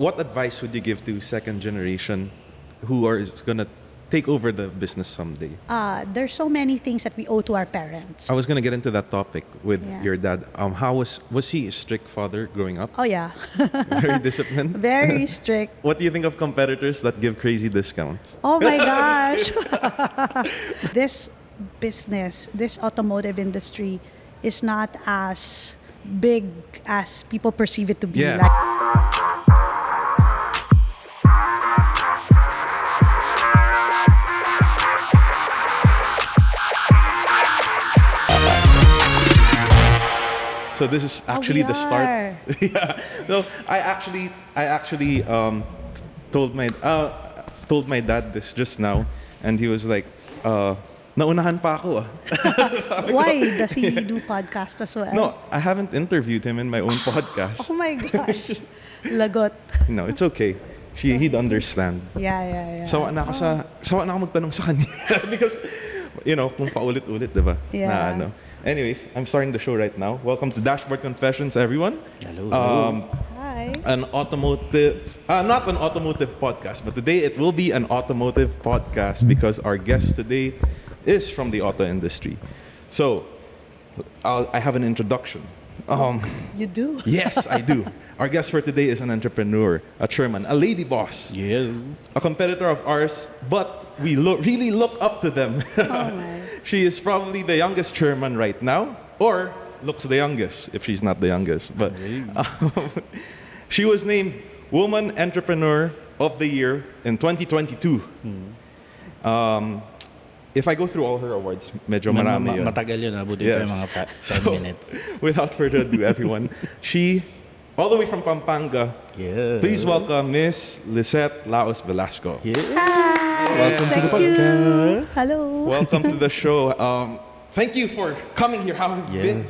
what advice would you give to second generation who is gonna take over the business someday? There's so many things that we owe to our parents. I was gonna get into that topic with Yeah. your dad. How was he a strict father growing up? Oh yeah, Very disciplined. very strict. What do you think of competitors that give crazy discounts? Oh my gosh. This business, this automotive industry is not as big as people perceive it to be. Yeah. So this is actually the start. Yeah. No, I actually told my dad this just now, and he was like, naunahan pa ako. Why does he do podcast as well? No, I haven't interviewed him in my own podcast. Oh my gosh. Lagot. No, it's okay. He'd understand. Yeah. Sawa na ako magtanong sa kanya because kung paulit-ulit, 'di ba? Yeah. Anyways, I'm starting the show right now. Welcome to Dashboard Confessions, everyone. Hello. Hi. An automotive, not an automotive podcast, but today it will be an automotive podcast because our guest today is from the auto industry. So, I have an introduction. You do? Yes, I do. Our guest for today is an entrepreneur, a chairman, a lady boss, Yes. a competitor of ours, but we really look up to them. Oh my. She is probably the youngest chairman right now, or looks the youngest if she's not the youngest. But she was named Woman Entrepreneur of the Year in 2022. If I go through all her awards, medyo marami yun. Matagal yun, abutin Yes. pa yung mga 10 So, minutes. Without further ado, everyone, she, all the way from Pampanga, Yeah. please welcome Miss Lisset Laus Velasco. Yeah. Welcome to the Thank you. podcast. Hello. Welcome to the show. Thank you for coming here. How have you been?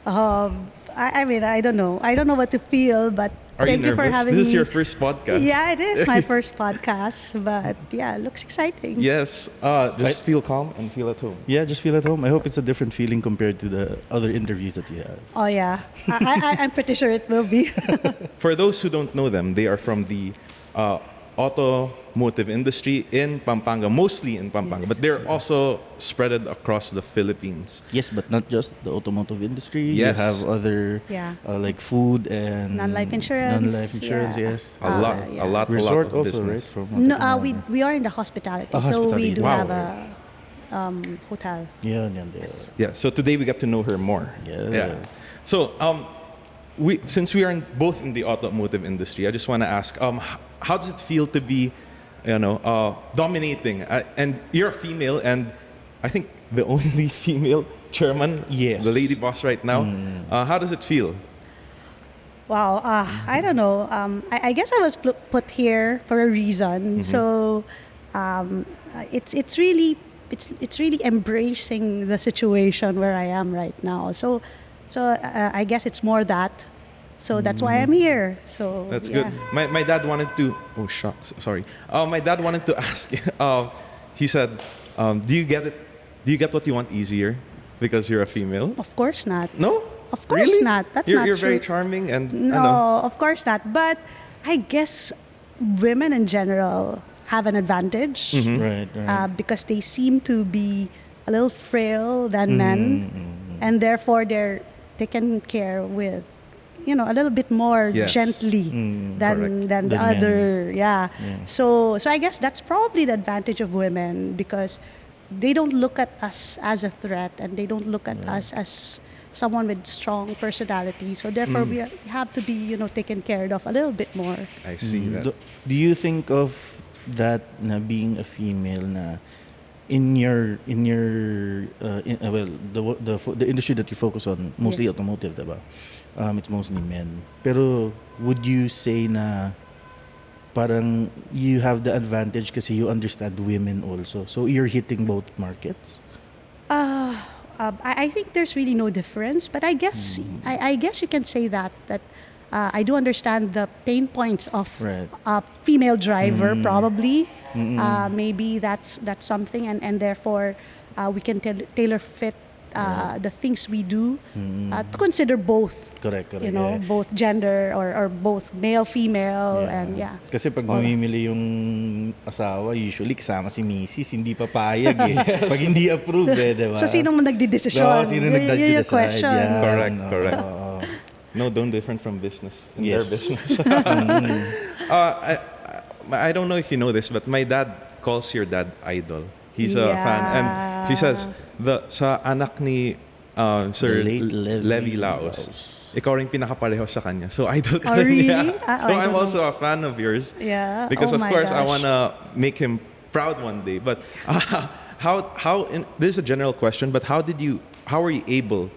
I mean, I don't know. I don't know what to feel, but Are thank you you for nervous? having This is me. your first podcast. Yeah, it is my first podcast, but yeah, it looks exciting. Yes. Just feel calm and feel at home. Yeah, just feel at home. I hope it's a different feeling compared to the other interviews that you have. Oh yeah, I'm pretty sure it will be. For those who don't know them, they are from the automotive industry in Pampanga, mostly in Pampanga, but they're also spread across the Philippines. Yes, but not just the automotive industry. Yes. You have other Yeah. like food and Non-life insurance. Non-life insurance, Yeah. yes. A lot, yeah. a lot Resort of also, right? business. From No, we are in the hospitality, so we hospitality. do Wow. have a hotel. Yeah. Yeah. So today we get to know her more. Yes. Yeah. So since we are both in the automotive industry, I just want to ask, how does it feel to be, dominating? And you're a female, and I think the only female chairman, Yes. the lady boss right now. How does it feel? Wow, I don't know. I guess I was put here for a reason. So it's really embracing the situation where I am right now. So I guess it's more that. So that's why I'm here. So That's yeah. good. My dad wanted to. Oh, shucks. Sorry. My dad wanted to ask. He said, "Do you get it? Do you get what you want easier because you're a female?" Of course not. No. Of course Really? not. That's you're, not You're very true. charming and. No, of course not. But I guess women in general have an advantage Right. because they seem to be a little frail than men, and therefore they're taken care with, a little bit more Yes. gently correct. than the Than men. other. Yeah. So I guess that's probably the advantage of women because they don't look at us as a threat and they don't look at us as someone with strong personality. So therefore we have to be, taken care of a little bit more. I see that. Do you think of that na being a female na in your the industry that you focus on, mostly automotive, diba? It's mostly men. Pero would you say na parang you have the advantage kasi you understand women also, so you're hitting both markets? I think there's really no difference, but I guess I guess you can say that I do understand the pain points of Right. a female driver probably. Maybe that's something, and therefore we can tailor fit the things we do, to consider both, Correct. you know, Yeah. both gender or both male, female, and yeah. Kasi pag All that. mamimili yung asawa, usually kasama si Mrs. Hindi papayag eh. Pag hindi approved diba? So, sinong nagdidesisyon? Oo, sino Yun yung nagdadeside? question. Yan, Correct, oo. correct. Oo. No, don't different from business in Yes. their business. I don't know if you know this, but my dad calls your dad idol. He's a fan, and she says sa anak ni Sir The late Levi Laus, ikaw rin pinakapareho sa kanya. So idol ka Oh, rin really? niya. Ah, So I I'm don't also a fan of yours. Yeah. Because Oh of my course I gosh. wanna make him proud one day. But this is a general question, but how were you able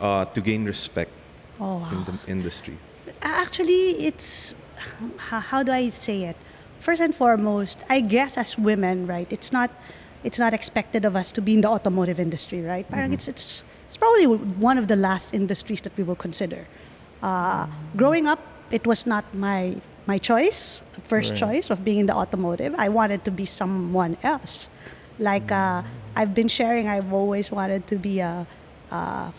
to gain respect Oh, wow. in the industry? Actually, it's how do I say it? First and foremost, I guess as women, right? It's not expected of us to be in the automotive industry, right? Parang it's probably one of the last industries that we will consider. Growing up, it was not my choice, first choice of being in the automotive. I wanted to be someone else. Like I've been sharing, I've always wanted to be a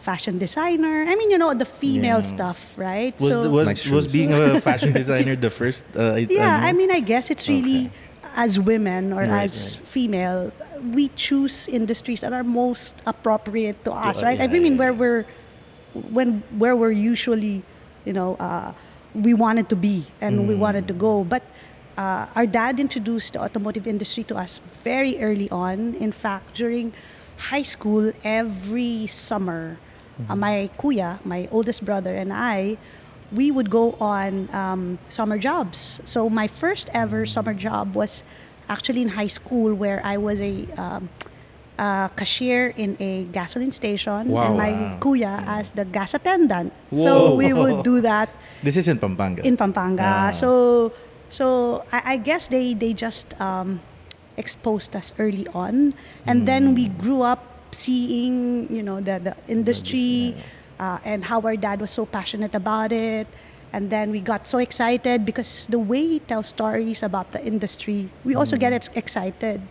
fashion designer. I mean, you know, the female stuff, right? Nice Was shoes. being a fashion designer the first? Yeah, I mean, I guess it's really as women or Right, as female, we choose industries that are most appropriate to us, right? I yeah, mean, yeah, where we're usually, you know, we wanted to be and we wanted to go. But our dad introduced the automotive industry to us very early on. In fact, during high school, every summer, my kuya, my oldest brother, and I, we would go on summer jobs. So my first ever summer job was actually in high school, where I was a cashier in a gasoline station, Wow. and my kuya as the gas attendant. Whoa. So we would do that This is in Pampanga. in Pampanga. Ah. So I guess they just exposed us early on, and then we grew up seeing, you know, the industry and how our dad was so passionate about it. And then we got so excited because the way he tells stories about the industry, we also get excited.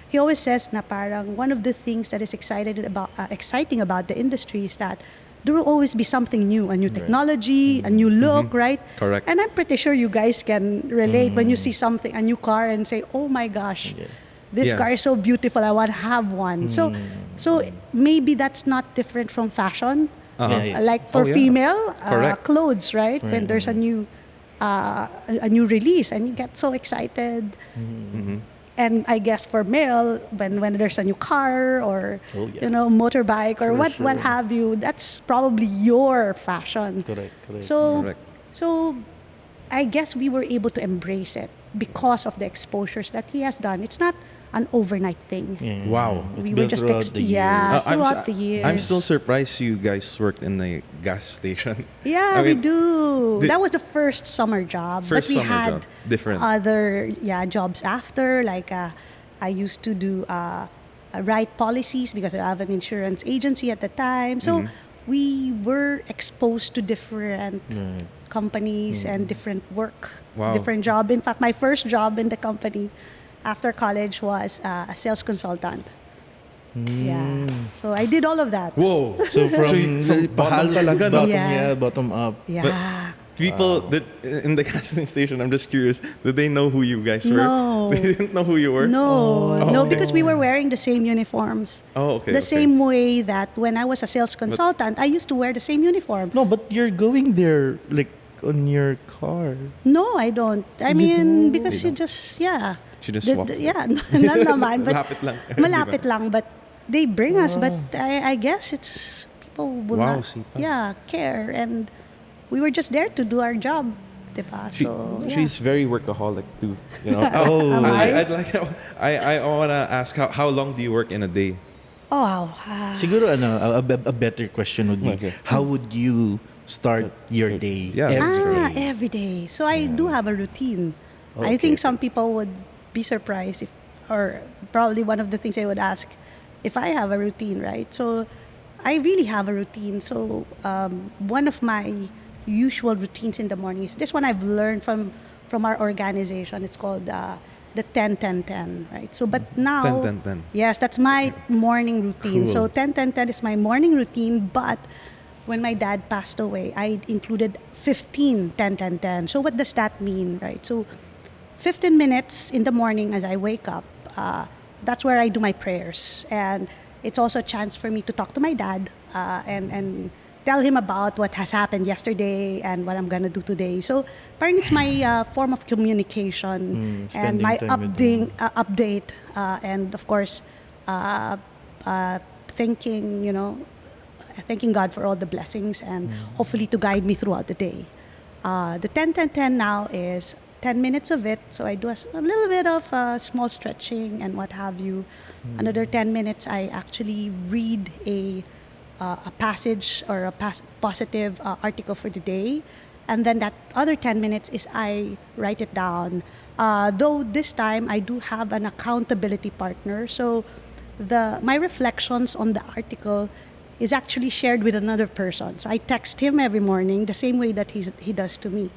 He always says na parang one of the things that is exciting about the industry is that there will always be something new, a new technology, a new look, right? Correct. And I'm pretty sure you guys can relate when you see something, a new car, and say, "Oh my gosh, Yes. this Yes. car is so beautiful. I want to have one." So maybe that's not different from fashion. Yeah, yes. Like for Oh, yeah. female Correct. clothes, right? When there's a new release and you get so excited. And I guess for male, when there's a new car or Oh, yeah. you know, motorbike or For what sure. have you, that's probably your fashion. Correct. Correct. So I guess we were able to embrace it because of the exposures that he has done. It's not an overnight thing. Yeah. Wow. It's We were built just throughout the years. throughout the years. I'm still surprised you guys worked in a gas station. Yeah, I we mean, do. the- That was the first summer job. First but we summer had job. Different. other jobs after. Like I used to do write policies because I have an insurance agency at the time. So we were exposed to different companies and different work, Wow. different job. In fact, my first job in the company after college was a sales consultant. Yeah. So I did all of that. Whoa. So from bottom talaga, no? bottom up. Yeah. People that in the gasoline station, I'm just curious, did they know who you guys were? No. They didn't know who you were? No, because we were wearing the same uniforms. Oh, okay. The same way that when I was a sales consultant, I used to wear the same uniform. No, but you're going there like on your car. No, I don't. I You mean, don't? because They you just, yeah. She just The- walks the- there. yeah, none naman. But Malapit lang. malapit lang, but they bring us. But I guess it's, people will Wow, not, sipag. care. And we were just there to do our job. Diba? So, yeah. She's very workaholic too. You know. Am I? I'd like. I wanna ask how long do you work in a day? Oh, wow. Siguro a better question would be, Okay. how would you start your day Yeah. every day? Every day. So I do have a routine. I Okay. think some people would be surprised or probably one of the things they would ask if I have a routine, right? So I really have a routine. So one of my usual routines in the morning is this one I've learned from our organization. It's called the 10-10-10, right? So, but now, 10-10-10. yes, that's my morning routine. Cool. So 10-10-10 is my morning routine, but when my dad passed away, I included 15-10-10-10. So what does that mean, right? So 15 minutes in the morning as I wake up, that's where I do my prayers. And it's also a chance for me to talk to my dad and tell him about what has happened yesterday and what I'm gonna do today. So parang it's my form of communication and spending my time with him. update and of course thinking, thanking God for all the blessings and hopefully to guide me throughout the day. The 10-10-10 now is 10 minutes of it. So I do a little bit of small stretching and what have you. Another 10 minutes, I actually read a passage or a positive article for the day. And then that other 10 minutes is I write it down. Though this time I do have an accountability partner. So my reflections on the article is actually shared with another person. So I text him every morning the same way that he does to me.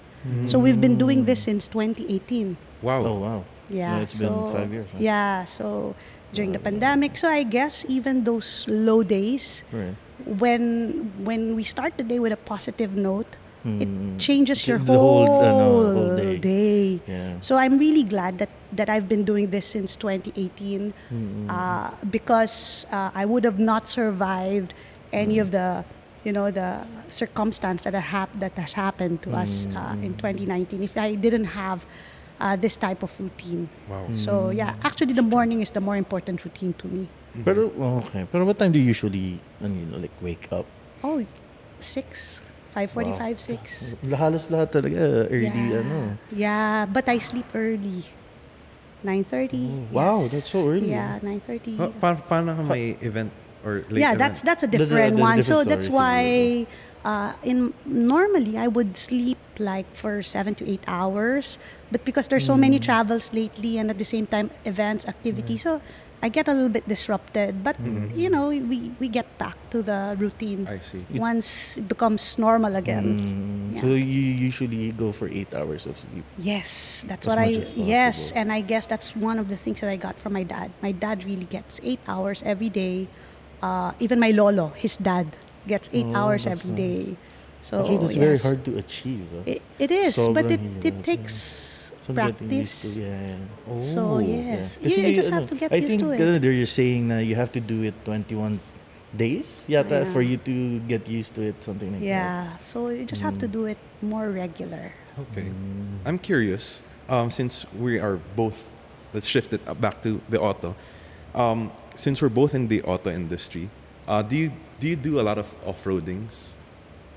So we've been doing this since 2018. Wow. Oh wow. Yeah, It's been 5 years. Huh? Yeah, so during the pandemic. So I guess even those low days, Right. when we start the day with a positive note, it changes your The whole, whole whole day. day. Yeah. So I'm really glad that I've been doing this since 2018 because I would have not survived any of the the circumstance that has happened to us in 2019 if I didn't have this type of routine. Wow. So yeah, actually the morning is the more important routine to me. Pero okay. Pero what time do you usually like wake up? Oh, 6, 5:45, 6. Halos lahat talaga early Yeah. Yeah, but I sleep early. 9:30. Oh, wow, yes. that's so early. Yeah, 9:30. Paano ka may event or late Yeah, event? that's a different There's a one. So different that's story, why normally I would sleep like for 7 to 8 hours, but because there's so many travels lately and at the same time events, activities, so I get a little bit disrupted. But we get back to the routine I see. once it becomes normal again. Yeah. So you usually go for 8 hours of sleep. Yes, that's As what much I. as possible. Yes, and I guess that's one of the things that I got from my dad. My dad really gets 8 hours every day. Even my lolo, his dad, gets 8 hours that's every day. So Actually, that's very yes. hard to achieve. It is, but Sobrang it hirap, takes So I'm getting used practice. to Oh, So yes, Kasi you just have to get I used think to it. they're saying na you have to do it 21 days yata Yeah. for you to get used to it, something like that. Yeah, so you just have to do it more regular. Okay. I'm curious, since we are both, let's shift it back to the auto. Since we're both in the auto industry, do you do a lot of off-roadings,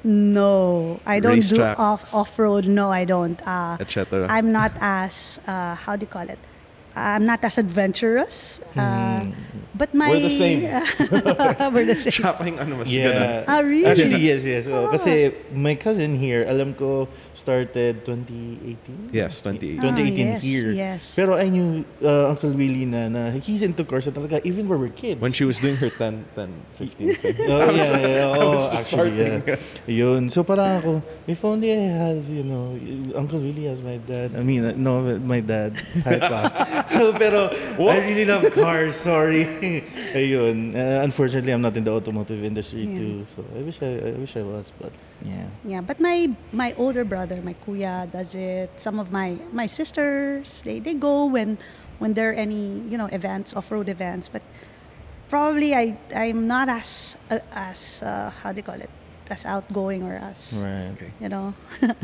No, I don't do Racetracks. off-road. No, I don't. etc.? I'm not as how do you call it? I'm not as adventurous. But my We're the same. we're the same. Siya pa yung ano mas ganun. Yeah. Ah, really? Actually, yes. Oh, kasi my cousin here, alam ko, started 2018? Yes, 2018. 2018 yes, here. yes. Pero I knew Uncle Willie na he's into cars na talaga, even when we're kids. When she was doing her 10, 15 thing. Oh, yeah. I was Oh, actually, starting. Yun. So parang ako, if only I have, Uncle Willie as my dad. I mean, no, my dad. Hi pa. Pero I really love cars, sorry. Ayun. Unfortunately, I'm not in the automotive industry too. So I wish I was, but yeah. Yeah, but my older brother, my kuya, does it. Some of my sisters, they go when there are any events, off-road events. But probably I'm not as how do you call it, as outgoing or as Right. Okay.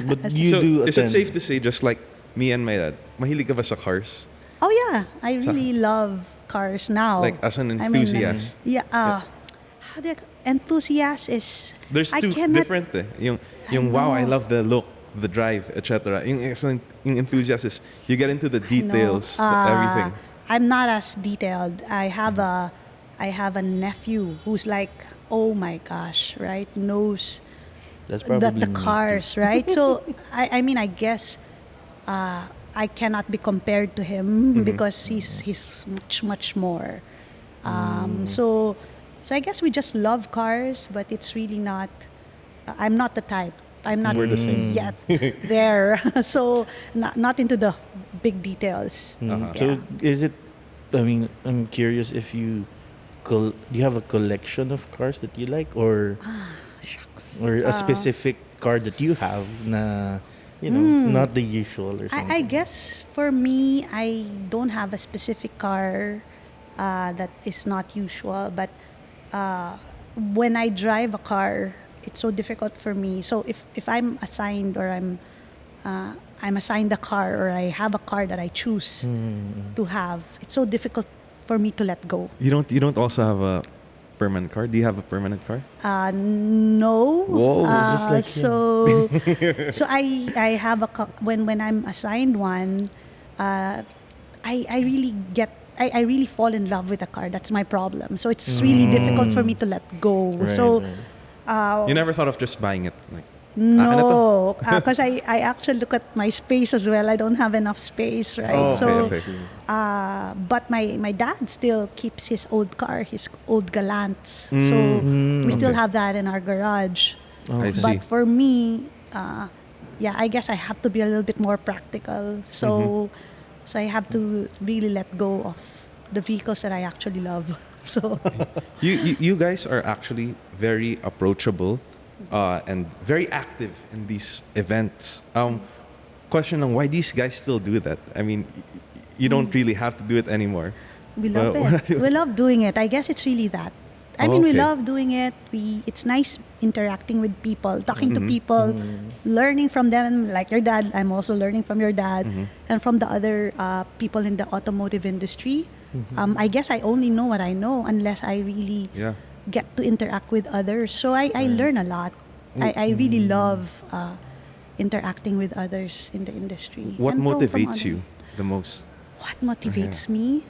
But As- you So, do is it attend. safe to say, just like me and my dad, mahilig ka ba sa cars? Oh yeah, I really love cars now. Like, as an I mean, enthusiast? how do enthusiast is. There's I two cannot- different yung wow, I know. love the look, the drive, etc. Yung enthusiast is you get into the No, details, everything. I'm not as detailed. I have a nephew who's like, oh my gosh, right? Knows That's probably the me cars, right? So I mean, I guess I cannot be compared to him because he's much more. So I guess we just love cars, but it's really not. I'm not the type I'm not We're the same. yet there. So not into the big details. Uh-huh. So is it? I mean, I'm curious if you do you have a collection of cars that you like, or Shucks. a specific car that you have na not the usual or something? I guess for me, I don't have a specific car that is not usual, but when I drive a car, it's so difficult for me. So if I'm assigned or I'm assigned a car or I have a car that I choose to have, it's so difficult for me to let go. You don't also have a permanent car? Do you have a permanent car? No. Whoa. Just like So I have when I'm assigned one, I really I really fall in love with a car. That's my problem. So it's really difficult for me to let go. Right, So right. You never thought of just buying it? Like, akin na to? no, because I actually look at my space as well. I don't have enough space, right? Oh, So, okay. but my dad still keeps his old car, his old Galants. So we still Okay. have that in our garage. I see. But for me, yeah, I guess I have to be a little bit more practical. So, so I have to really let go of the vehicles that I actually love. So, You guys are actually very approachable and very active in these events. Question on why these guys still do that? I mean, you don't really have to do it anymore. we love What- it. We love doing it. I guess it's really that. I mean, we Okay. love doing it. It's nice interacting with people, talking to people, learning from them. Like your dad, I'm also learning from your dad and from the other people in the automotive industry. I guess I only know what I know unless I really Yeah. get to interact with others. So I learn a lot. I really love interacting with others in the industry. What and from motivates other- you the most? What motivates me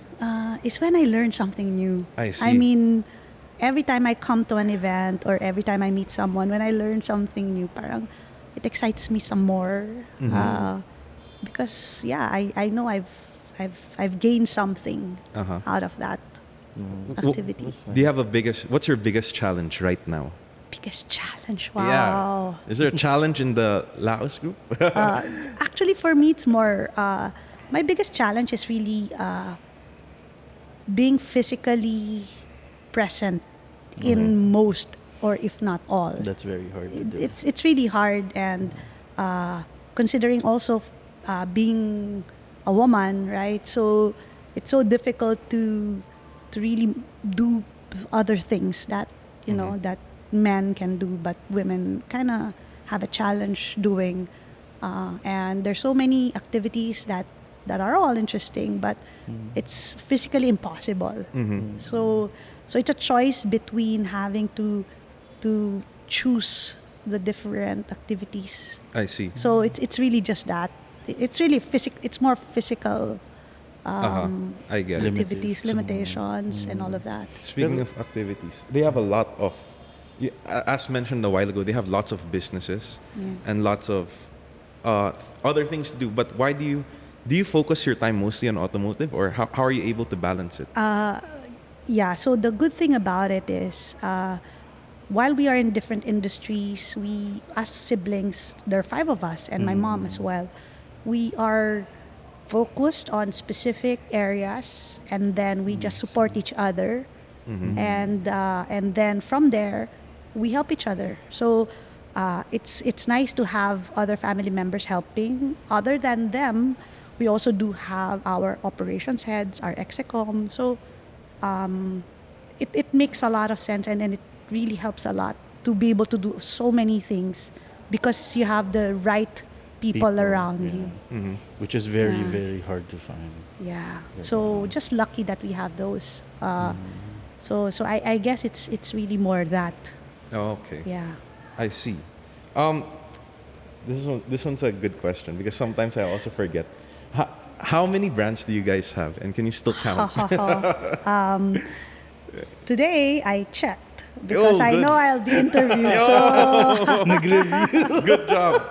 is when I learn something new. I see. I mean, every time I come to an event or every time I meet someone, when I learn something new, parang it excites me some more. Because yeah, I know I've gained something Uh-huh. out of that activity. Do you have what's your biggest challenge right now? Biggest challenge. Wow. Yeah. Is there a challenge in the Laus Group? Actually, for me, it's more. My biggest challenge is really being physically present in most, or if not all. That's very hard to do. It's really hard, and considering also being a woman, right? So it's so difficult to really do other things that that men can do, but women kind of have a challenge doing. And there's so many activities that are all interesting, but it's physically impossible. So it's a choice between having to choose the different activities. I see. So it's really just that. It's really it's more physical I get it. activities, limitations, and all of that. Speaking of activities, they have a lot of, as mentioned a while ago, they have lots of businesses and lots of other things to do. But why do you focus your time mostly on automotive, or how are you able to balance it? Yeah, so the good thing about it is while we are in different industries, we, as siblings, there are 5 of us and my mom as well, we are focused on specific areas, and then we just support each other. And then from there, we help each other. So it's nice to have other family members helping. Other than them, we also do have our operations heads, our execom. So it makes a lot of sense, and it really helps a lot to be able to do so many things because you have the right people around you. Which is very, Yeah. very hard to find. Yeah. So just lucky that we have those. So I guess it's really more that. Oh, okay. Yeah. I see. This one's a good question because sometimes I also forget. How many brands do you guys have, and can you still count? Today I checked because I good. know I'll be interviewed. So Good job.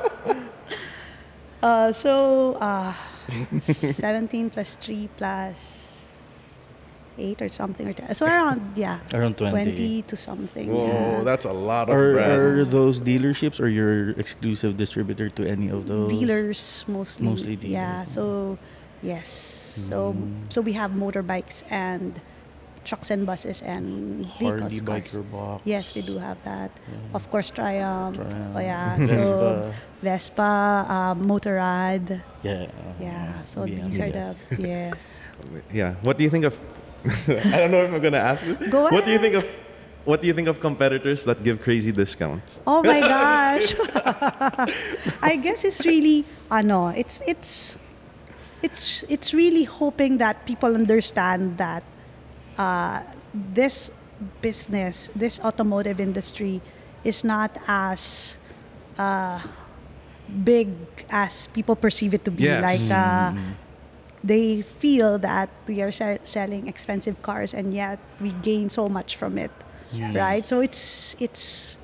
17 plus 3 plus 8 or something, or 10. So around Around 20. to something. Whoa, yeah. that's a lot of Are brands. those dealerships or your exclusive distributor to any of those? Dealers mostly. Mostly Yeah. dealers. So yes. So we have motorbikes and trucks and buses and vehicles. Harley bike cars. your box. Yes, we do have that. Of course, Triumph. Triumph. Oh, yeah. Vespa. So Vespa, Motorrad. Yeah. Yeah. So Yeah, these are yes. the yes. Yeah. What do you think of? I don't know if I'm gonna ask this. Go What do you ahead. think of? What do you think of competitors that give crazy discounts? Oh my gosh. I guess it's really it's really hoping that people understand that this business, this automotive industry is not as big as people perceive it to be. Yes. Like they feel that we are selling expensive cars and yet we gain so much from it. Yes. Right? So it's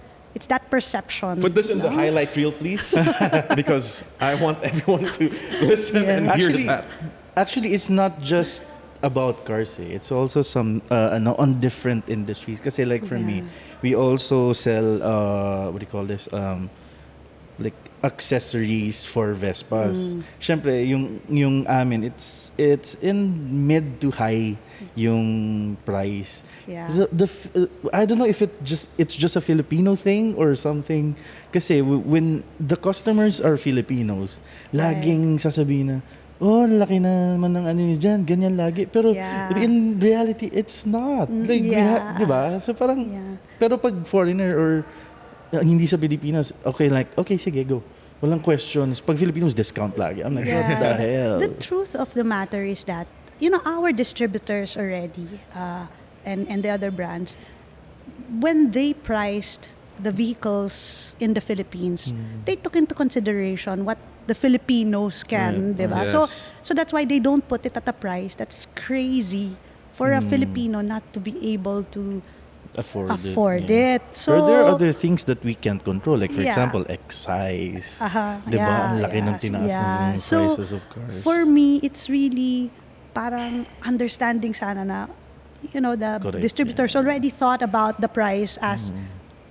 that perception. Put this in the no? highlight reel, please, because I want everyone to listen Yeah. and hear that. Actually, it's not just about cars. It's also some on different industries. Kasi like for me, Yeah. we also sell what do you call this? Like accessories for Vespas. Syempre, yung amin, it's in mid to high yung price. Yeah. I don't know if it's just a Filipino thing or something. Kasi when the customers are Filipinos, laging sasabihin na, oh, laki na naman ng ano niyo dyan, ganyan lagi. Pero Yeah. in reality, it's not. Like, yeah. di ba? So parang, Yeah. pero pag foreigner or hindi sa Pilipinas, okay, sige, go. Walang questions. Pag Filipinos, discount lagi. I'm like, what the hell? The truth of the matter is that, our distributors already, and the other brands, when they priced the vehicles in the Philippines, they took into consideration what the Filipinos can, Right. diba? Yes. So that's why they don't put it at a price that's crazy for a Filipino not to be able to afford yeah. it. So Pero there are other things that we can't control. Like, for Yeah. example, excise. Aha, Diba? yeah, Ang laki ng yes, tinaas yeah. ng So, prices of cars. for me, it's really parang understanding sana na, the Correct, distributors yeah. already thought about the price as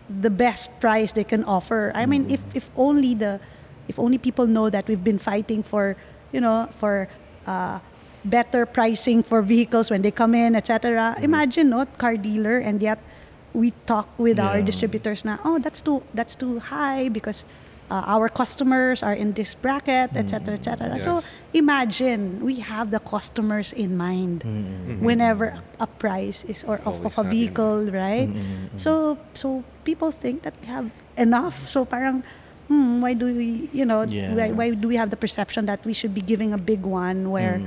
the best price they can offer. I mean, if only people know that we've been fighting for better pricing for vehicles when they come in, etc. Imagine, no, car dealer, and yet we talk with our Yeah. distributors na, oh, that's too high because our customers are in this bracket, etc., etc. So Yes. imagine we have the customers in mind whenever a price is of Always a have vehicle, right? So people think that we have enough. So parang, why do we, Yeah. why do we have the perception that we should be giving a big one where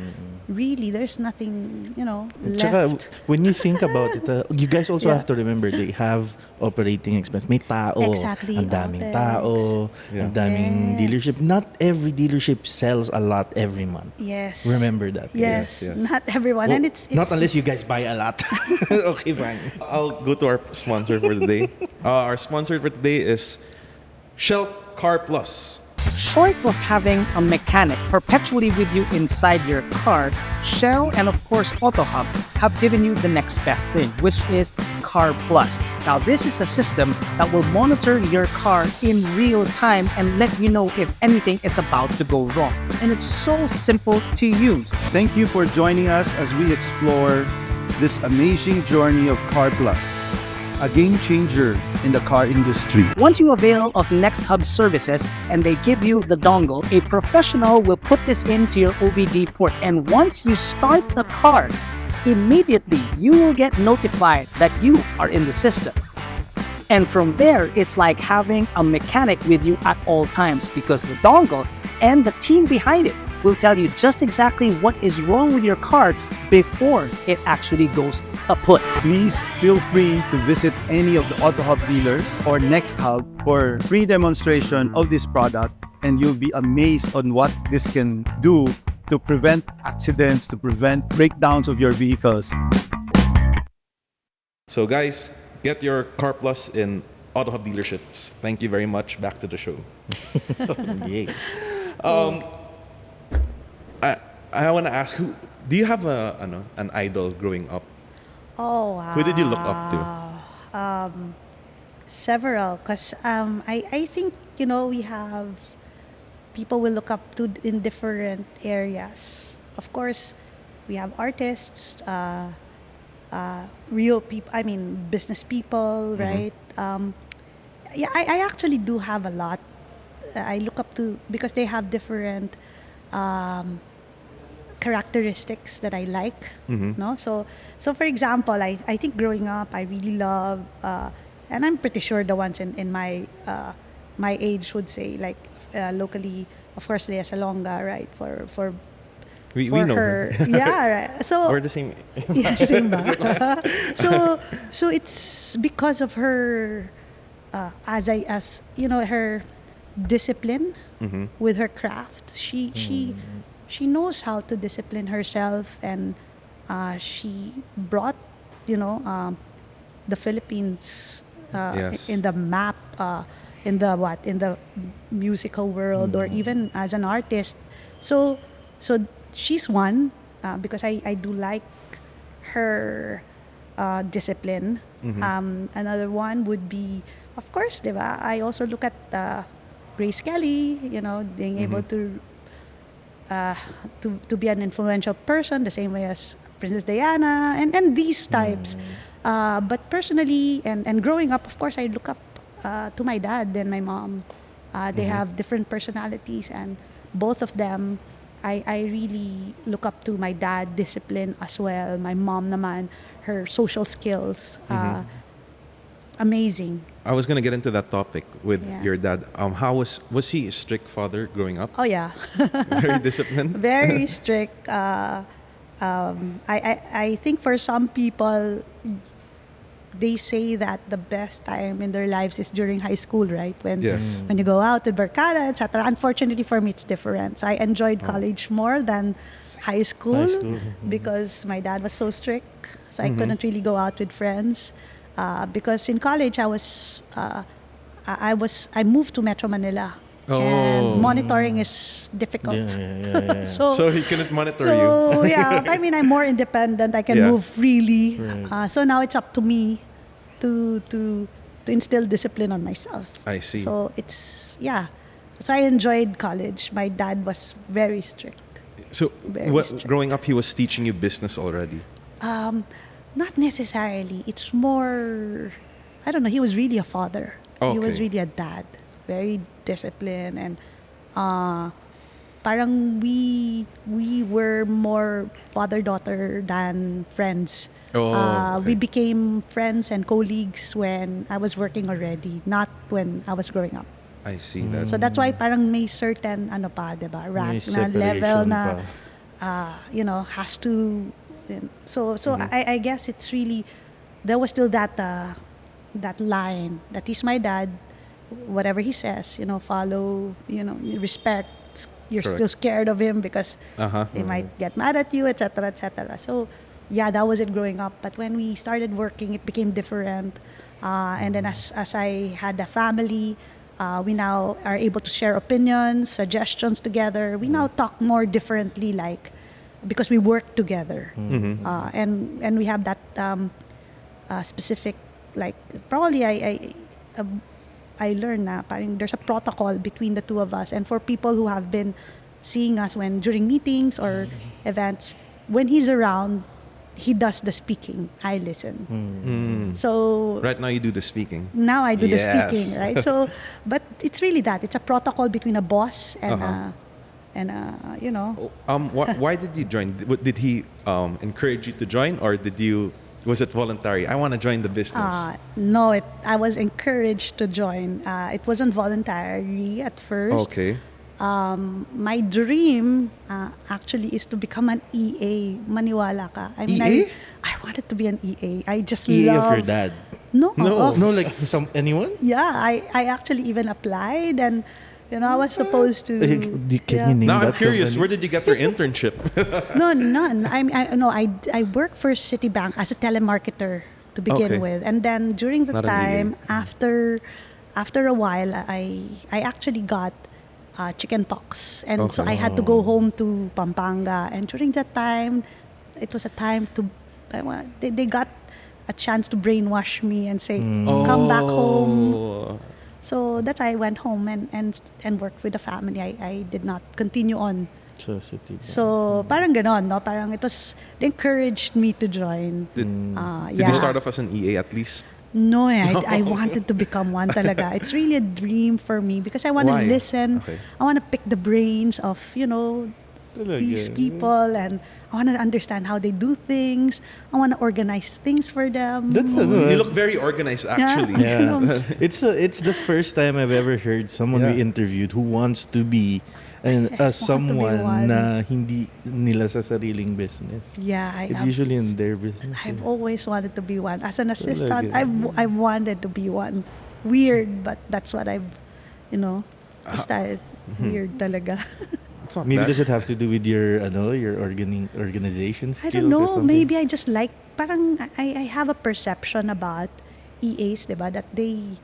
really there's nothing, Tsaka, left. when you think about it, you guys also Yeah. have to remember they have operating expense. May tao. Exactly, Ang daming OpEx. tao. Yeah. Ang daming Yes. dealership. Not every dealership sells a lot every month. Yes. Remember that. Yes, Yes, yes. not everyone, Well, and it's not unless you guys buy a lot. Okay, fine. I'll go to our sponsor for the day. Our sponsor for today is Shell Car Plus. Short of having a mechanic perpetually with you inside your car, Shell and of course AutoHub have given you the next best thing, which is Car Plus. Now this is a system that will monitor your car in real time and let you know if anything is about to go wrong. And it's so simple to use. Thank you for joining us as we explore this amazing journey of Car Plus, a game changer in the car industry. Once you avail of NextHub services and they give you the dongle, a professional will put this into your OBD port. And once you start the car, immediately you will get notified that you are in the system. And from there, it's like having a mechanic with you at all times because the dongle and the team behind it will tell you just exactly what is wrong with your car before it actually goes kaput. Please feel free to visit any of the AutoHub dealers or NextHub for free demonstration of this product, and you'll be amazed on what this can do to prevent accidents, to prevent breakdowns of your vehicles. So guys, get your Car Plus in AutoHub dealerships. Thank you very much. Back to the show. Yay. I want to ask, do you have an idol growing up? Oh, wow. Who did you look up to? Several, because I think, we have people we look up to in different areas. Of course, we have artists, real people, I mean, business people, right? Yeah, I actually do have a lot. I look up to, because they have different characteristics that I like. No, so for example, I think growing up, I really love, and I'm pretty sure the ones in my age would say, like, locally, of course, Lea Salonga, right? For We for know her, her. yeah, right. So We're the same. yeah, same ba? So it's because of her, as her discipline with her craft. She knows how to discipline herself, and she brought, the Philippines Yes. in the map, in the musical world, or even as an artist. So she's one, because I do like her discipline. Another one would be, of course, diba? I also look at Grace Kelly, being able to be an influential person the same way as Princess Diana, and these types. But personally, and growing up, of course, I look up to my dad and my mom. They have different personalities, and both of them, I really look up to my dad, discipline as well. My mom naman, her social skills, amazing. I was gonna get into that topic with Yeah. your dad. How was he a strict father growing up? Oh yeah. Very disciplined. Very strict. I think for some people, they say that the best time in their lives is during high school, right? Yes. When you go out with barkada, etc. Unfortunately for me, it's different. So I enjoyed college more than high school, because my dad was so strict. So I couldn't really go out with friends. Because in college, I moved to Metro Manila. Oh. And monitoring is difficult. Yeah. So he couldn't monitor you. So yeah, I mean, I'm more independent. I can Yeah. move freely. Right. So now it's up to me to instill discipline on myself. I see. So So I enjoyed college. My dad was very strict. So Very strict. growing up, he was teaching you business already. Not necessarily. It's more, I don't know. He was really a father. He was Okay. really a dad. Very disciplined, and parang we were more father-daughter than friends. Oh, okay. We became friends and colleagues when I was working already, not when I was growing up. I see that. So that's why parang may certain diba, rank May na level separation na pa. has to. So I guess it's really, there was still that line that he's my dad. Whatever he says, follow, respect. You're Correct. still scared of him because he might get mad at you, etc., etc. So, yeah, that was it growing up. But when we started working, it became different. And then as I had a family, we now are able to share opinions, suggestions together. We now talk more differently, because we work together. And we have that specific, probably I learned na parang there's a protocol between the two of us, and for people who have been seeing us during meetings or events, when he's around, he does the speaking, I listen. So Right now, you do the speaking. now I do Yes. the speaking, right? So, but it's really that, it's a protocol between a boss and Why did you join? Did he encourage you to join, or was it voluntary? I want to join the business. No, I was encouraged to join. It wasn't voluntary at first. Okay. My dream actually is to become an EA. Maniwala ka. I mean, EA? I wanted to be an EA. I just EA love... of your dad. No. No, like anyone? Yeah, I actually even applied, and I was supposed to... Can you name Now I'm that curious. company? Where did you get your internship? No, none. I worked for Citibank as a telemarketer to begin Okay. with, and then during the Not an time after a while, I actually got chicken pox, and so Okay. I had to go home to Pampanga. And during that time, it was a time to they got a chance to brainwash me and say, Oh. come back home. So that's why I went home and worked with the family. I did not continue on. Sa city. So parang ganon, no? Parang it was, they encouraged me to join. Did Yeah. you start off as an EA at least? No, I wanted to become one talaga. It's really a dream for me because I want to Why? listen. Okay. I want to pick the brains of, these people, and I want to understand how they do things. I want to organize things for them. That's You look very organized, actually. Yeah. You know, it's the first time I've ever heard someone we Yeah. interviewed who wants to be someone one. na hindi nila sa sariling business. yeah, It's usually in their business. I've always wanted to be one. As an assistant, Talaga. I've wanted to be one. Weird, but that's what I've, started. Weird talaga. It's not Maybe bad. does it have to do with your organization skills I don't or know. something? Maybe I just like, parang I have a perception about EAs, diba? That they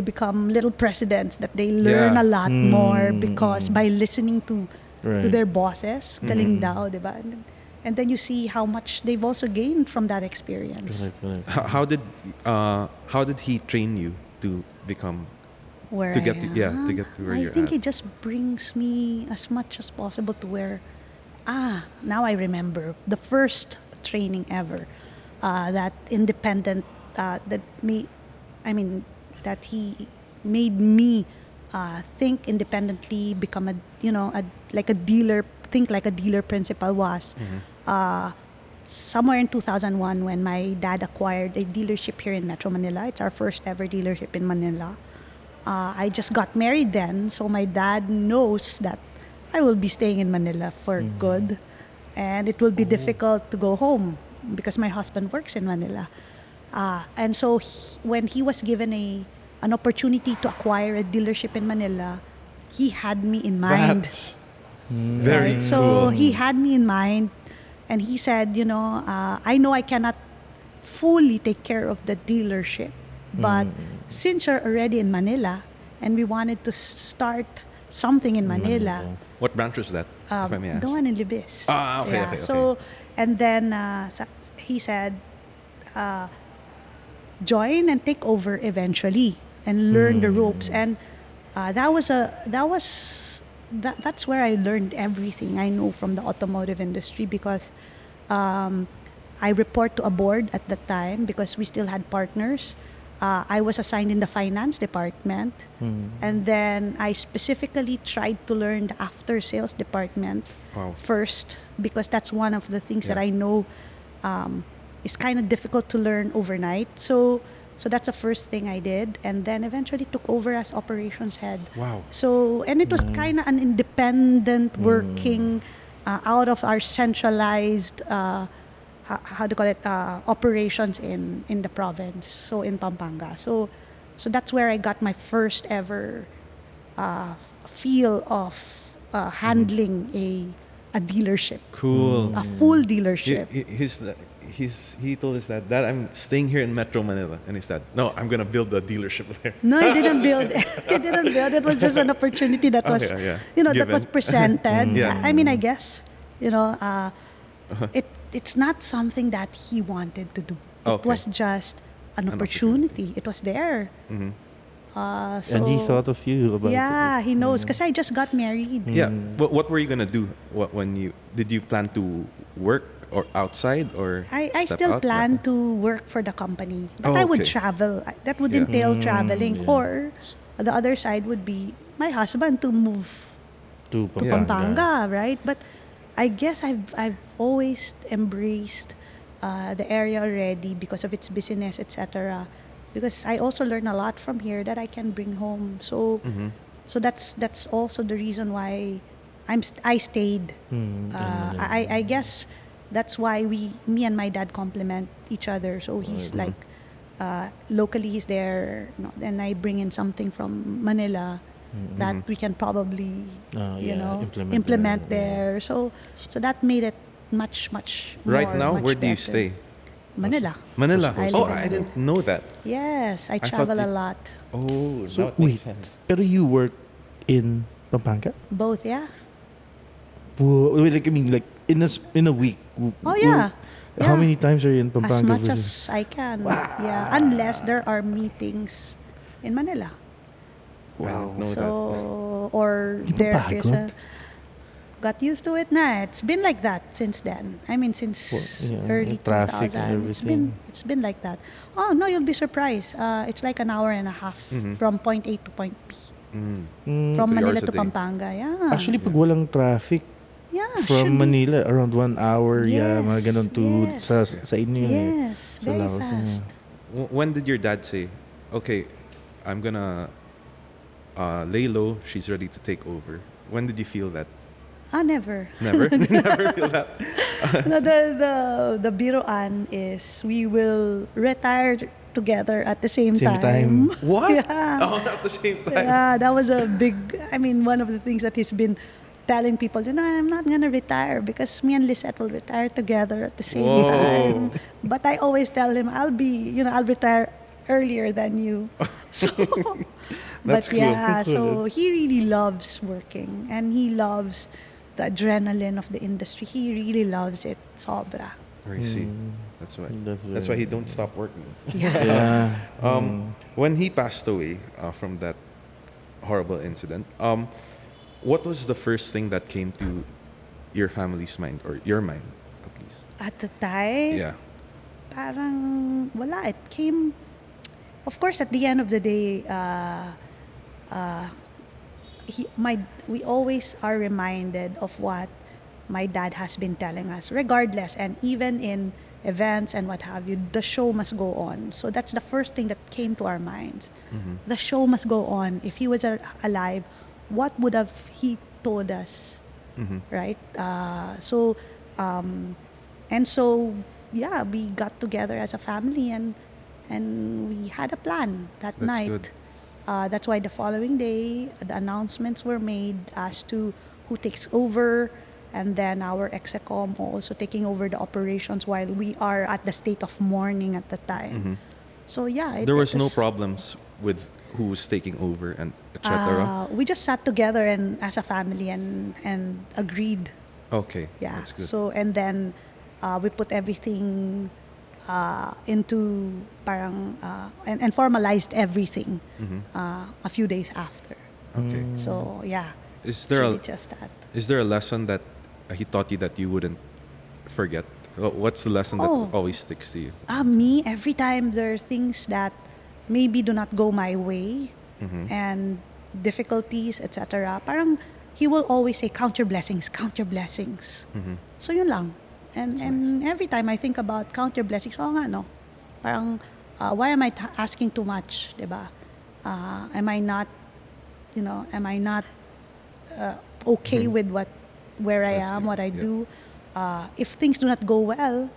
become little presidents, that they learn Yeah. a lot more because by listening to Right. their bosses, galing daw, diba? And then you see how much they've also gained from that experience. Correct. How did he train you to become Where to I get to, yeah, to am. get to where I you're think at? it just brings me as much as possible to where now I remember the first training ever that independent that he made me think independently, become like a dealer, think like a dealer principle was somewhere in 2001 when my dad acquired a dealership here in Metro Manila. It's our first ever dealership in Manila. I just got married then, so my dad knows that I will be staying in Manila for good, and it will be difficult to go home because my husband works in Manila. And so when he was given an opportunity to acquire a dealership in Manila, he had me in mind. That's very Right? cool. So he had me in mind, and he said, I know I cannot fully take care of the dealership, but since you're already in Manila and we wanted to start something in Manila, What branch was that, if I may ask? the one in Libis. Okay. So, and then he said, join and take over eventually and learn the ropes. And that's where I learned everything I know from the automotive industry because I report to a board at that time because we still had partners. I was assigned in the finance department, and then I specifically tried to learn the after sales department first because that's one of the things that I know is kind of difficult to learn overnight. So that's the first thing I did, and then eventually took over as operations head. Wow. So, and it was kind of an independent working out of our centralized how do you call it, operations in the province, so in Pampanga. So that's where I got my first ever feel of handling a dealership, Cool. a full dealership. He told us that I'm staying here in Metro Manila, and he said, "No, I'm gonna build a dealership there." No, he didn't build. He didn't build. It was just an opportunity that was, Okay, that given. was presented. Yeah. I mean, I guess, it's not something that he wanted to do. It Okay. was just an opportunity. It was there. So, And he thought of you about yeah, he knows because I just got married. Yeah. What were you gonna do? Did you plan to work or outside or? I step still out? plan to work for the company, but Oh, I would okay. travel. That would Yeah. entail traveling, or the other side would be my husband to move to to Yeah. Pampanga, right? But I guess I've always embraced the area already because of its business, etc. Because I also learn a lot from here that I can bring home. So so that's also the reason why I stayed. I guess that's why me and my dad complement each other. So he's like locally he's there, and I bring in something from Manila that we can probably implement there. So that made it much more. Right now, much where do you better. stay? Manila. Manila. I Oh, live in I Manila. didn't know that. Yes, I thought travel a you- lot. Oh, So now it makes wait, sense. pero you work in Pampanga? Both, yeah. Wait, like I mean, like in a week. Oh, yeah. How Yeah. many times are you in Pampanga? As much versus- as I can. Yeah, unless there are meetings in Manila. I didn't know that. So, or Di ba there is a... pagod? Got used to it na. It's been like that since then. I mean, since early traffic 2000. and everything. It's been like that. Oh, no, you'll be surprised. It's like an hour and a half from point A to point B. Mm, From 3 Manila hours a to day. Pampanga. Yeah. Actually, pag walang traffic, yeah, should from be. Manila, around 1 hour, yeah, mga Yes, ganun to yes. sa inyo eh. Yes, Sa very Laos, yeah. fast. When did your dad say, okay, I'm gonna lay low, she's ready to take over? When did you feel that? Never. Never? Never feel that? No, the biroan is we will retire together at the same Same time. What? Yeah. Oh, at the same time. Yeah, that was a big, I mean, one of the things that he's been telling people, I'm not going to retire because me and Lisset will retire together at the same Whoa. time. But I always tell him, I'll retire earlier than you. So, That's but yeah, cool. so he really loves working and he loves the adrenaline of the industry. He really loves it, sobra. I see. That's why. That's why he don't stop working. Yeah. When he passed away from that horrible incident, what was the first thing that came to your family's mind or your mind, at least? At the time, Yeah. parang wala. It came, of course, at the end of the day, we always are reminded of what my dad has been telling us, regardless, and even in events and what have you, the show must go on. So that's the first thing that came to our minds. The show must go on. If he was alive, what would have he told us, right? We got together as a family and we had a plan that That's night. good. That's why the following day, the announcements were made as to who takes over, and then our execom also taking over the operations while we are at the state of mourning at the time. So yeah, There was no problems with who's taking over and etc. We just sat together and as a family and agreed. Okay. Yeah. That's good. So and then we put everything into parang and formalized everything a few days after. Okay. So yeah, Is it's there really a just that. is there a lesson that he taught you that you wouldn't forget? What's the lesson that Oh. always sticks to you? Me, every time there are things that maybe do not go my way and difficulties, etc. Parang he will always say, count your blessings, count your blessings. So yun lang. And every time I think about count your blessings, nga no, parang why am I asking too much, diba? Am I not okay with where I am, what I do? If things do not go well,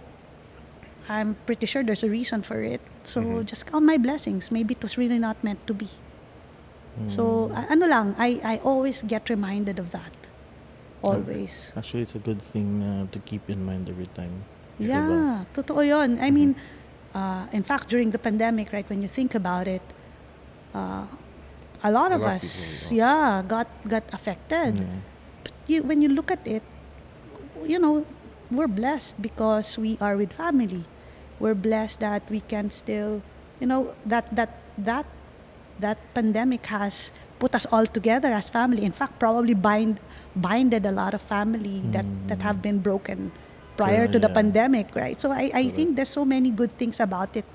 I'm pretty sure there's a reason for it. So just count my blessings. Maybe it was really not meant to be. So I always get reminded of that. Always. Actually, it's a good thing to keep in mind every time. Yeah, totoo yun. I mean, in fact, during the pandemic, right, when you think about it, a lot of lot of us, people got affected. Yeah. But when you look at it, we're blessed because we are with family. We're blessed that we can still, that pandemic has put us all together as family. In fact, probably binded a lot of family that have been broken prior to the Yeah. pandemic, right? So I think there's so many good things about it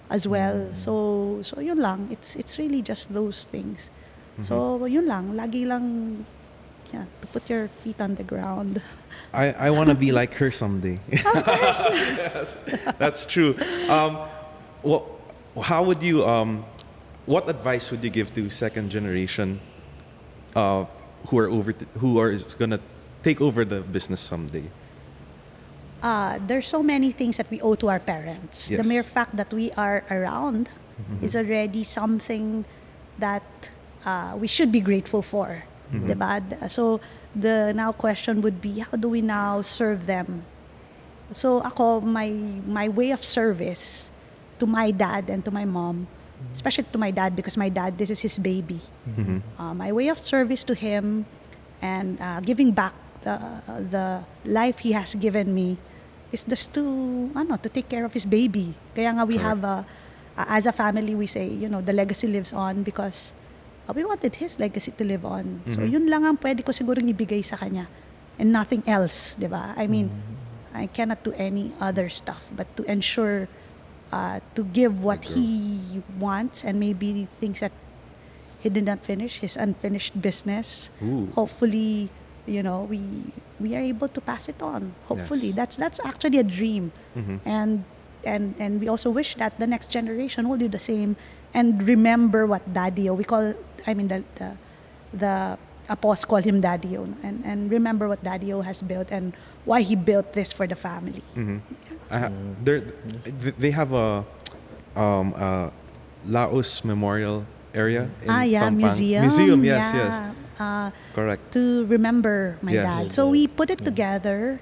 as well. So yun lang. It's really just those things. So yun lang. Lagi lang, to put your feet on the ground. I want to be like her someday. Yes, that's true. How would you? What advice would you give to second generation who are gonna take over the business someday? There's so many things that we owe to our parents. Yes. The mere fact that we are around is already something that we should be grateful for. Diba? So the now question would be, how do we now serve them? So ako, my way of service to my dad and to my mom, especially to my dad because my dad, this is his baby. My way of service to him and giving back the life he has given me is just to take care of his baby. Kaya nga we have as a family, we say, the legacy lives on because we wanted his legacy to live on. So yun lang ang pwede ko siguro ibigay sa kanya and nothing else, di ba? I mean, I cannot do any other stuff but to ensure to give what he wants and maybe things that he did not finish, his unfinished business. Ooh. Hopefully, we are able to pass it on. Hopefully, Yes. that's actually a dream, and we also wish that the next generation will do the same and remember what Daddy-o the Apos call him Daddy-o, and remember what Daddy-o has built and why he built this for the family. They have a Laos Memorial area in Pampang. Museum. Museum, yes, yeah. yes. Correct. To remember my Yes. dad. So we put it together.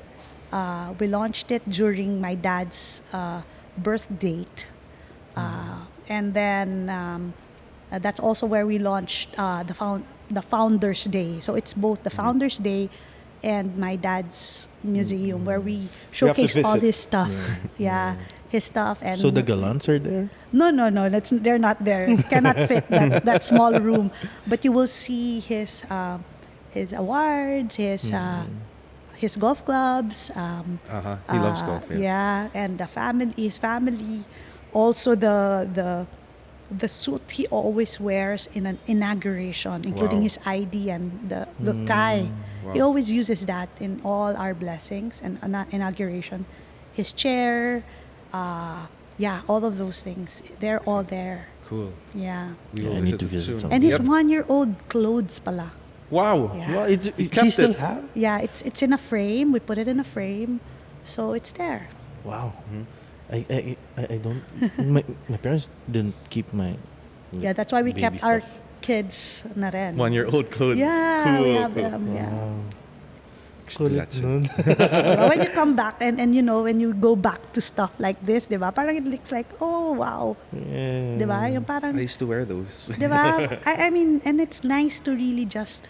We launched it during my dad's birth date. And then that's also where we launched the Founders Day. So it's both the Founders Day and my dad's museum where we have to showcase all visit. his stuff. Yeah, his stuff. And So the gallants are there? no, they're not there. Cannot fit that small room. But you will see his awards, his golf clubs. He loves golf. Yeah. And his family. Also the suit he always wears in an inauguration, including Wow. his ID and the tie. He Wow. always uses that in all our blessings and inauguration. His chair, all of those things. They're all there. Cool. Yeah. We Yeah, will I need visit to it visit soon. some. And his Yep. 1-year-old clothes pala. Wow. Yeah. Well, You he kept still it. have? Yeah, it's in a frame. We put it in a frame. So it's there. Wow. I don't. My parents didn't keep my. Yeah, that's why we baby kept our stuff. kids na rin. 1-year-old clothes. Yeah, cool. we have cool. them. Yeah. Wow. Kulit Kulit nun. Diba? When you come back and when you go back to stuff like this, diba? Parang it looks like, oh, wow. Yeah. Diba? Yung parang, I used to wear those. diba? I mean, and it's nice to really just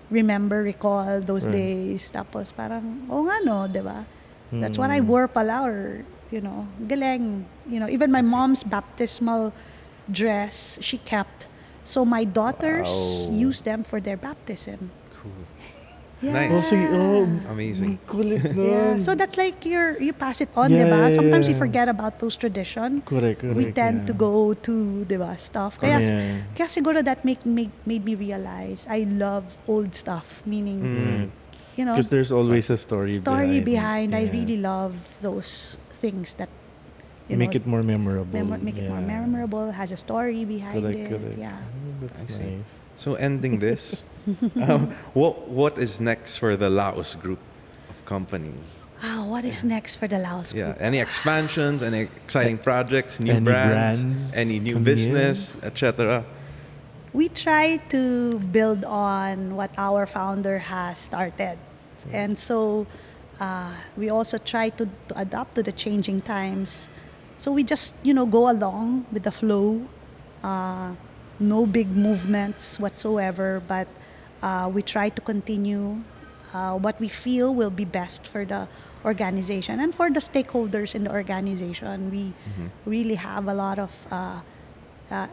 recall those Right. days. Tapos parang, oh nga no, diba? That's what I wore pala or, galing. Even my mom's baptismal dress, she kept. So my daughters Wow. use them for their baptism. Cool. Yeah. Nice. Oh, so Amazing. kulit nun. Yeah. So that's like you pass it on, Yeah, diba? yeah, Sometimes we yeah. forget about those traditions. Correct. We tend to go to, diba, stuff. Kaya, Yeah. kaya siguro that made me realize I love old stuff. Meaning, Because there's always a story behind. I Yeah. really love those things that make it more memorable. make it more memorable. Has a story behind Correct. it. Yeah. That's I see. nice. So ending this, what is next for the Laus Group of Companies? What is next for the Laus Yeah, Group? any expansions, any exciting projects, new Any brands, brands any new coming business, etc. We try to build on what our founder has started. And so we also try to adapt to the changing times. So we just, go along with the flow. No big movements whatsoever, but we try to continue what we feel will be best for the organization and for the stakeholders in the organization. We really have a lot of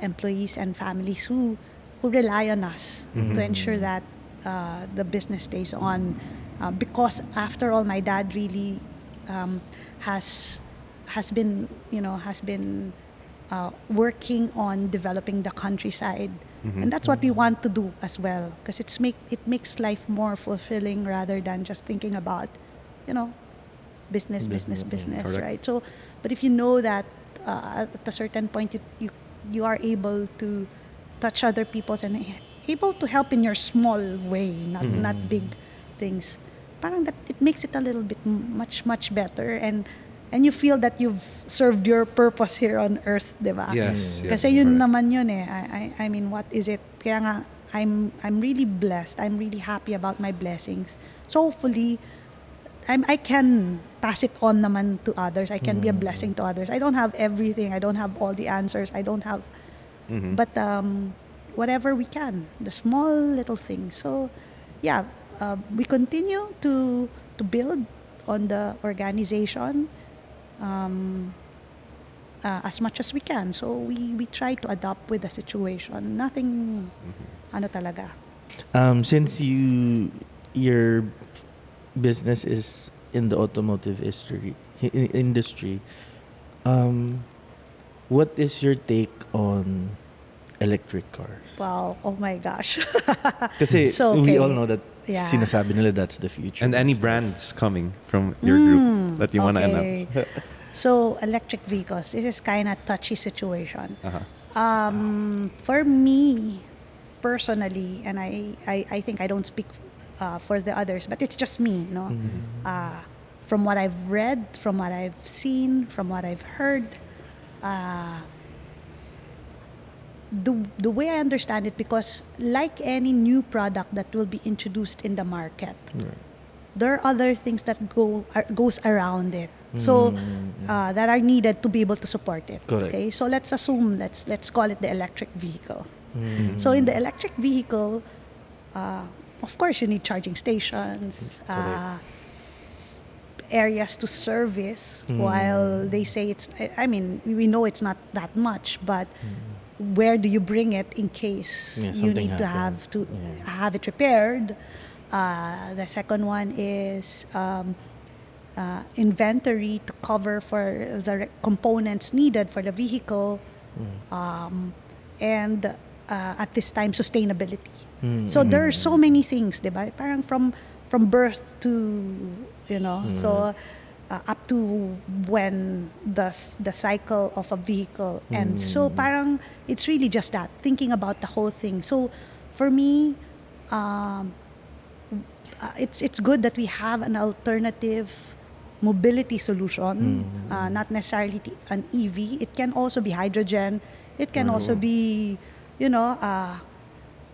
employees and families who rely on us to ensure that the business stays on. Because after all, my dad really has been working on developing the countryside, and that's what we want to do as well. Because it makes life more fulfilling rather than just thinking about, business, Correct. right? So, but if you know that at a certain point you are able to touch other people's and able to help in your small way, not big things. Parang that it makes it a little bit much better, and you feel that you've served your purpose here on earth, diba? Yes. Kasi yun naman yun eh. I mean, what is it? Kaya nga, I'm really blessed. I'm really happy about my blessings. So hopefully, I can pass it on naman to others. I can be a blessing to others. I don't have everything. I don't have all the answers. I don't have, but whatever we can, the small little things. So, yeah, we continue to build on the organization as much as we can. So we try to adapt with the situation. Nothing, ano talaga. Since your business is in the automotive industry, what is your take on electric cars? Wow, oh my gosh. Kasi So, we okay. all know that Yeah. sinasabi nila that's the future. And any stuff. brands coming from your group that you want to announce? So electric vehicles, this is kind of touchy situation. Uh-huh. For me, personally, and I think I don't speak for the others, but it's just me, no? From what I've read, from what I've seen, from what I've heard, the way I understand it, because like any new product that will be introduced in the market, there are other things that goes around it. So that are needed to be able to support it. Correct. Okay, so let's assume let's call it the electric vehicle. So in the electric vehicle, of course you need charging stations, areas to service. While they say it's, I mean, we know it's not that much, but where do you bring it in case you something need to happens. have to have it repaired? The second one is inventory to cover for the components needed for the vehicle, and at this time sustainability. So there are so many things, diba? Parang from birth to, you know, so up to when the cycle of a vehicle ends. So parang it's really just that, thinking about the whole thing. So for me, it's good that we have an alternative mobility solution, not necessarily an EV. It can also be hydrogen. It can also be, you know,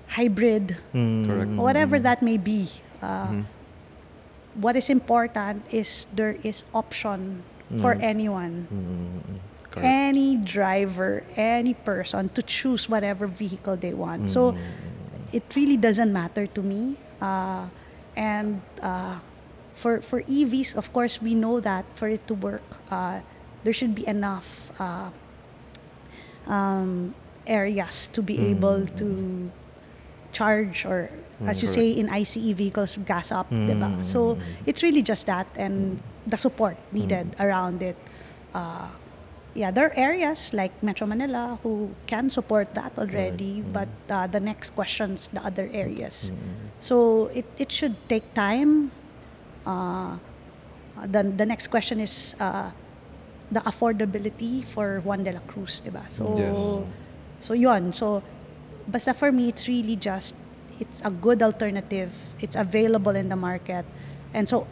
hybrid, Correct. whatever that may be. What is important is there is option for anyone, Correct. any driver, any person to choose whatever vehicle they want. So it really doesn't matter to me. And for EVs, of course, we know that for it to work, there should be enough areas to be able to charge, or as you say in ICE vehicles, gas up, diba? So it's really just that, and the support needed around it. There are areas like Metro Manila who can support that already, but the next question's the other areas. So it should take time. The next question is the affordability for Juan de la Cruz, diba? So, Yes. so yun. So, basta for me, it's really just, it's a good alternative. It's available in the market. And so,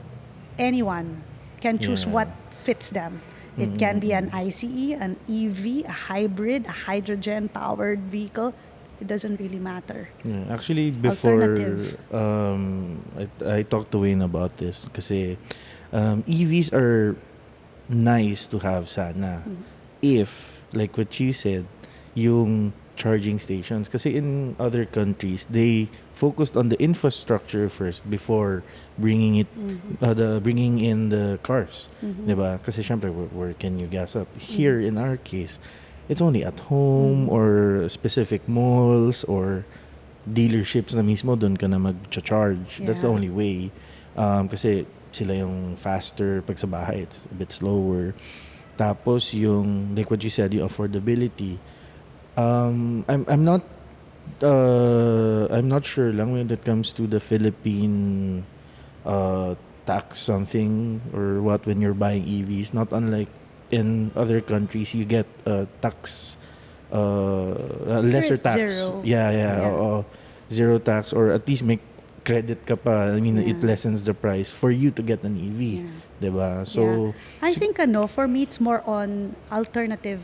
anyone can choose what fits them. It can be an ICE, an EV, a hybrid, a hydrogen-powered vehicle. It doesn't really matter. Yeah, actually, before Alternative. I talked to Wayne about this kasi EVs are nice to have sana if, like what you said, yung charging stations. Kasi in other countries, they focused on the infrastructure first before bringing it, bringing in the cars. Diba? Kasi syempre, where can you gas up? Here, in our case, it's only at home or specific malls or dealerships na mismo, doon ka na mag-charge. That's the Yeah. only way. Kasi sila yung faster. Pag sa bahay, it's a bit slower. Tapos yung, like what you said, yung affordability. I'm not sure lang when it comes to the Philippine tax something or what when you're buying EVs. Not unlike in other countries, you get tax, lesser tax. Zero. Yeah. Zero tax, or at least make credit ka pa. I mean, it Yeah. lessens the price for you to get an EV. Yeah. Diba? So, I think for me, it's more on alternative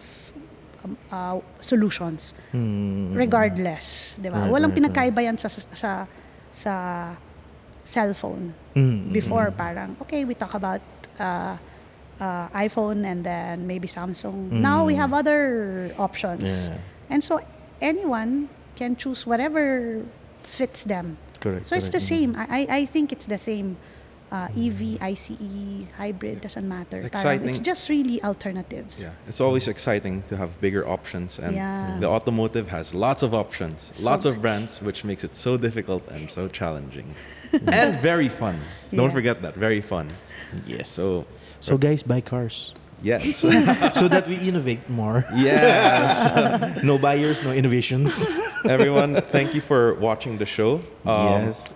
solutions. Regardless, di ba? Walang pinagkaiba yan sa cellphone. Before, parang, okay, we talk about iPhone and then maybe Samsung. Now we have other options. Yeah. And so anyone can choose whatever fits them. Correct. So it's the correct. same. I think it's the same. EV, ICE, hybrid, doesn't matter. Parang Exciting. it's just really alternatives. Yeah, it's always exciting to have bigger options, and Yeah. the automotive has lots of options, So lots of much. brands, which makes it so difficult and so challenging, and very fun. Don't Yeah. forget that, very fun. Yes. So Guys, buy cars yes, so that we innovate more. yes, No buyers, no innovations. everyone. Thank you for watching the show. Yes.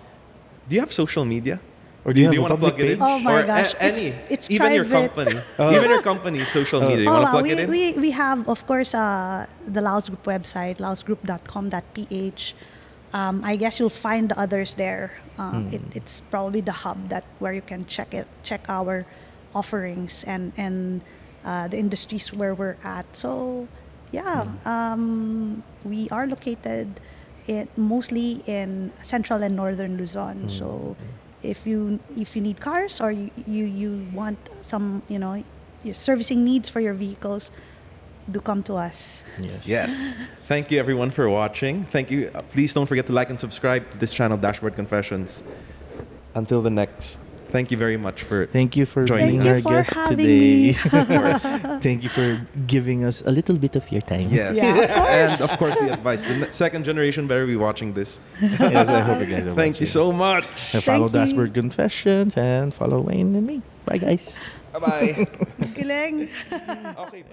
Do you have social media? Or do you have a want to public plug it in? page? Oh my or gosh, any, it's even your private. company, even your company's social media. You want to plug we, it in? we have, of course, the Laus Group website, lausgroup.com.ph. I guess you'll find the others there. It's probably the hub where you can check our offerings and the industries where we're at. So, yeah, we are located mostly in central and northern Luzon. So, if you need cars or you want some your servicing needs for your vehicles, do come to us. Yes. Thank you everyone for watching. Thank you. Please don't forget to like and subscribe to this channel, Dashboard Confessions. Until the next. Thank you very much for Thank you for Joining being Thank our you for guest having today. me. Thank you for giving us a little bit of your time. Yes. Yeah, of course. And of course the advice. The second generation better be watching this. Yes, I hope you guys are Thank you watching. so much. And follow Thank you. Dashboard Confessions and follow Wayne and me. Bye, guys. Bye-bye. Galing. Okay.